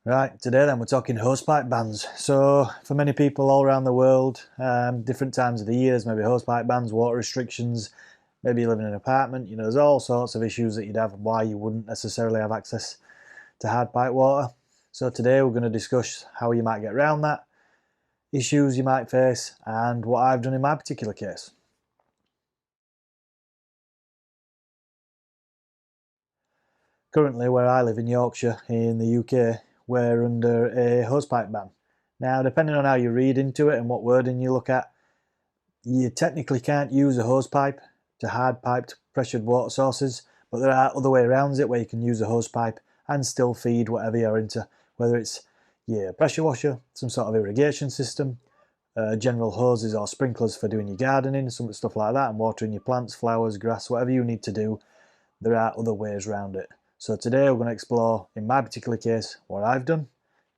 Right, today then we're talking hosepipe bans. So for many people all around the world, different times of the years, maybe hosepipe bans, water restrictions, maybe you live in an apartment, there's all sorts of issues that you'd have why you wouldn't necessarily have access to hard pipe water. So today we're going to discuss how you might get around that, issues you might face, and what I've done in my particular case. Currently, where I live in Yorkshire in the UK, we're under a hosepipe ban. Now, depending on how you read into it and what wording you look at, you technically can't use a hosepipe to hard piped pressured water sources, but there are other way around it where you can use a hosepipe and still feed whatever you're into, whether it's your pressure washer, some sort of irrigation system, general hoses or sprinklers for doing your gardening, some stuff like that, and watering your plants, flowers, grass, whatever you need to do. There are other ways around it. So today we're going to explore, in my particular case, what I've done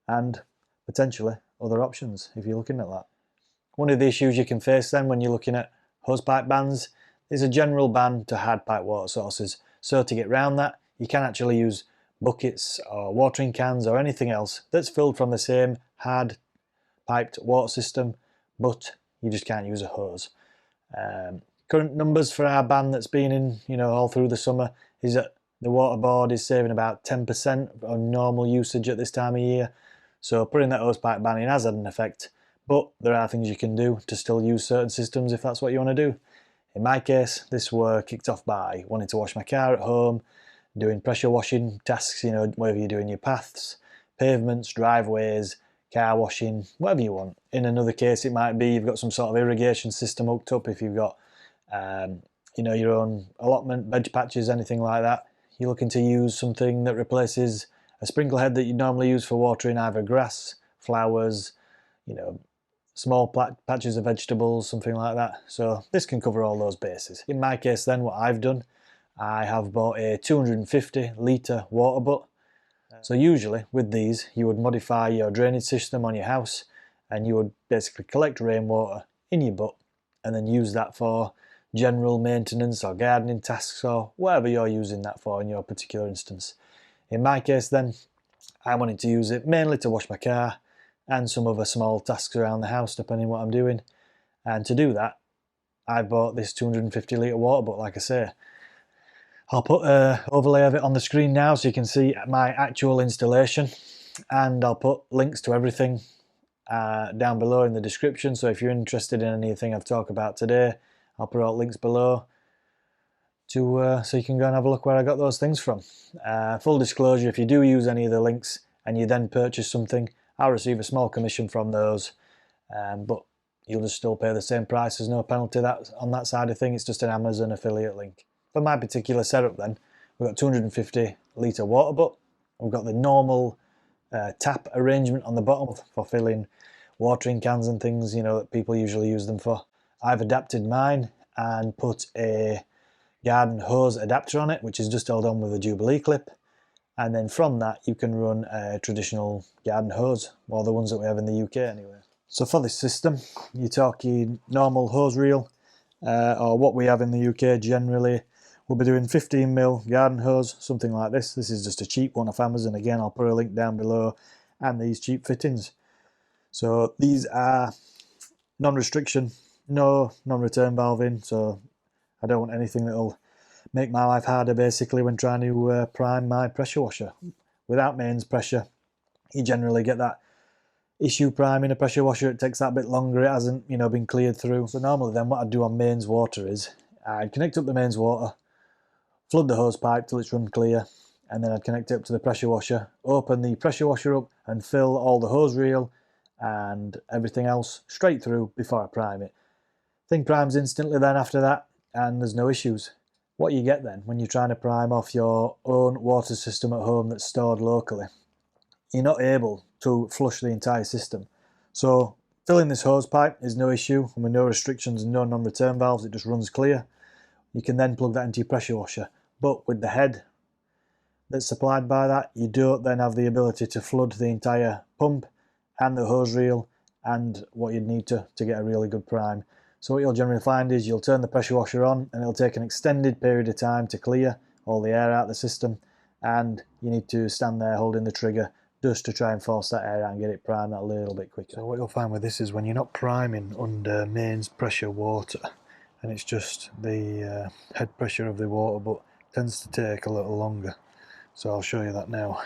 and potentially other options if you're looking at that. One of the issues you can face then when you're looking at hosepipe bans is a general ban to hard pipe water sources. So to get around that, you can actually use buckets or watering cans or anything else that's filled from the same hard piped water system, but you just can't use a hose. Current numbers for our ban that's been in, all through the summer is that the water board is saving about 10% on normal usage at this time of year. So putting that hosepipe ban in has had an effect, but there are things you can do to still use certain systems if that's what you want to do. In my case, this were kicked off by wanting to wash my car at home, doing pressure washing tasks, whether you're doing your paths, pavements, driveways, car washing, whatever you want. In another case, it might be you've got some sort of irrigation system hooked up if you've got your own allotment, veg patches, anything like that. You're looking to use something that replaces a sprinkler head that you'd normally use for watering either grass, flowers, small patches of vegetables, something like that. So this can cover all those bases. In my case then, what I've done, I have bought a 250 litre water butt. So usually with these, you would modify your drainage system on your house and you would basically collect rainwater in your butt and then use that for general maintenance or gardening tasks or whatever you're using that for in your particular instance. In my case then, I wanted to use it mainly to wash my car and some other small tasks around the house depending what I'm doing. And to do that, I bought this 250 litre water butt, like I say. I'll put an overlay of it on the screen now so you can see my actual installation, and I'll put links to everything down below in the description. So if you're interested in anything I've talked about today, I'll put out links below so you can go and have a look where I got those things from. Full disclosure, if you do use any of the links and you then purchase something, I'll receive a small commission from those, but you'll just still pay the same price. There's no penalty on that side of thing. It's just an Amazon affiliate link. For my particular setup then, we've got 250 litre water butt. We've got the normal tap arrangement on the bottom for filling watering cans and things, that people usually use them for. I've adapted mine and put a garden hose adapter on it, which is just held on with a Jubilee clip. And then from that, you can run a traditional garden hose, or the ones that we have in the UK anyway. So for this system, you're talking normal hose reel, or what we have in the UK generally. We'll be doing 15mm garden hose, something like this. This is just a cheap one off Amazon. Again, I'll put a link down below, and these cheap fittings. So these are non-restriction, no non-return valve in, so I don't want anything that'll make my life harder basically when trying to prime my pressure washer. Without mains pressure, you generally get that issue priming a pressure washer. It takes that bit longer, it hasn't been cleared through. So normally then what I'd do on mains water is I'd connect up the mains water, flood the hose pipe till it's run clear, and then I'd connect it up to the pressure washer, open the pressure washer up and fill all the hose reel and everything else straight through before I prime it. Thing primes instantly then after that, and there's no issues. What you get then when you're trying to prime off your own water system at home that's stored locally, you're not able to flush the entire system. So filling this hose pipe is no issue, and with no restrictions and no non-return valves, it just runs clear. You can then plug that into your pressure washer, but with the head that's supplied by that, you don't then have the ability to flood the entire pump and the hose reel and what you'd need to get a really good prime. So what you'll generally find is you'll turn the pressure washer on and it'll take an extended period of time to clear all the air out of the system, and you need to stand there holding the trigger just to try and force that air out and get it primed a little bit quicker. So what you'll find with this is when you're not priming under mains pressure water, and it's just the head pressure of the water, but it tends to take a little longer. So I'll show you that now.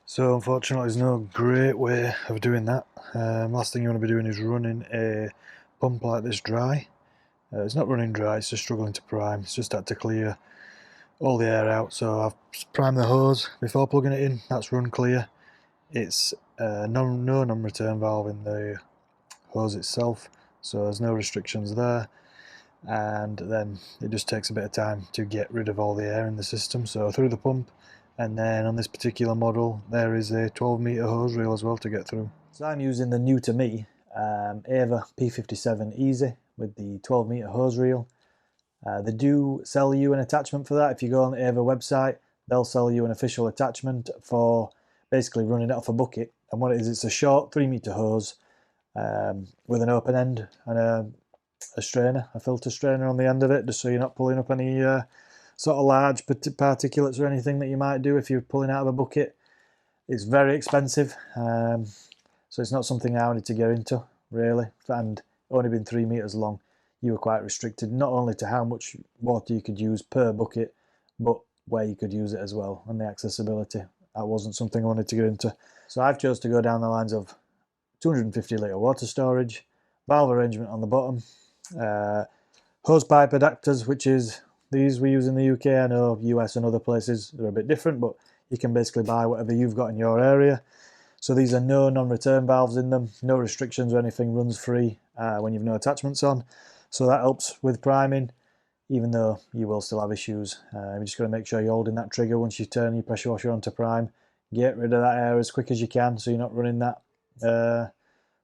So unfortunately there's no great way of doing that. Last thing you want to be doing is running a pump like this dry. It's not running dry, it's just struggling to prime. It's just had to clear all the air out. So I've primed the hose before plugging it in. That's run clear. It's no non-return valve in the hose itself, so there's no restrictions there. And then it just takes a bit of time to get rid of all the air in the system. So through the pump, and then on this particular model there is a 12-meter hose reel as well to get through. So I'm using the new to me AVA P57 Easy with the 12-meter hose reel. They do sell you an attachment for that. If you go on the AVA website, they'll sell you an official attachment for basically running it off a bucket. And what it is, it's a short 3-meter hose with an open end and a strainer, a filter strainer on the end of it, just so you're not pulling up any sort of large particulates or anything that you might do if you're pulling out of a bucket. It's very expensive, so it's not something I wanted to get into really, and only being 3 meters long, you were quite restricted not only to how much water you could use per bucket, but where you could use it as well, and the accessibility. That wasn't something I wanted to get into. So I've chose to go down the lines of 250 litre water storage, valve arrangement on the bottom, hose pipe adapters, which is these we use in the UK. I know US and other places are a bit different, but you can basically buy whatever you've got in your area. So these are no non-return valves in them, no restrictions or anything, runs free when you've no attachments on. So that helps with priming, even though you will still have issues. You just got to make sure you're holding that trigger once you turn your pressure washer on to prime. Get rid of that air as quick as you can so you're not running that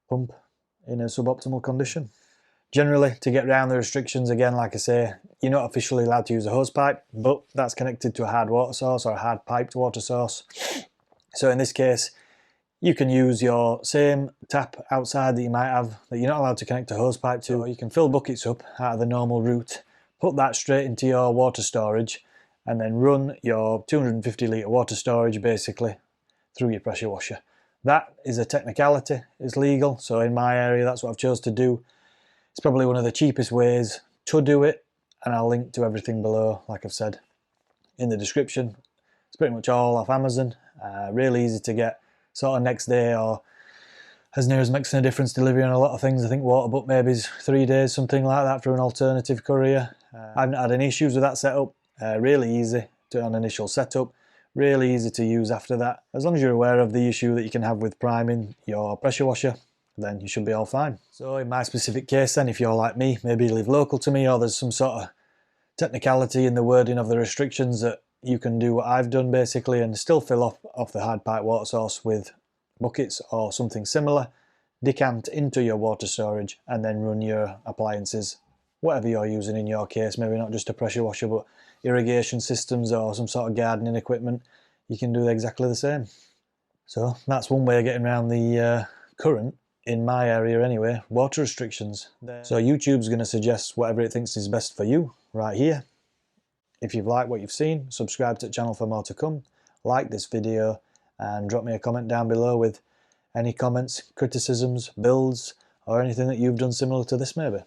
pump in a suboptimal condition. Generally, to get around the restrictions, again, like I say, you're not officially allowed to use a hose pipe, but that's connected to a hard water source or a hard piped water source. So in this case, you can use your same tap outside that you might have that you're not allowed to connect a hose pipe to. You can fill buckets up out of the normal route, put that straight into your water storage, and then run your 250 litre water storage basically through your pressure washer. That is a technicality, it's legal, so in my area that's what I've chose to do. It's probably one of the cheapest ways to do it, and I'll link to everything below, like I've said, in the description. It's pretty much all off Amazon, really easy to get, sort of next day or as near as making a difference delivery on a lot of things. I think Waterbuck maybe is 3 days, something like that, for an alternative courier. I've not had any issues with that setup, really easy on initial setup, really easy to use after that. As long as you're aware of the issue that you can have with priming your pressure washer, then you should be all fine. So in my specific case then, if you're like me, maybe you live local to me, or there's some sort of technicality in the wording of the restrictions that you can do what I've done basically and still fill off the hard pipe water source with buckets or something similar, decant into your water storage and then run your appliances, whatever you're using in your case, maybe not just a pressure washer but irrigation systems or some sort of gardening equipment, you can do exactly the same. So that's one way of getting around the current, in my area anyway, water restrictions. So YouTube's going to suggest whatever it thinks is best for you right here. If you've liked what you've seen, subscribe to the channel for more to come, like this video and drop me a comment down below with any comments, criticisms, builds or anything that you've done similar to this maybe.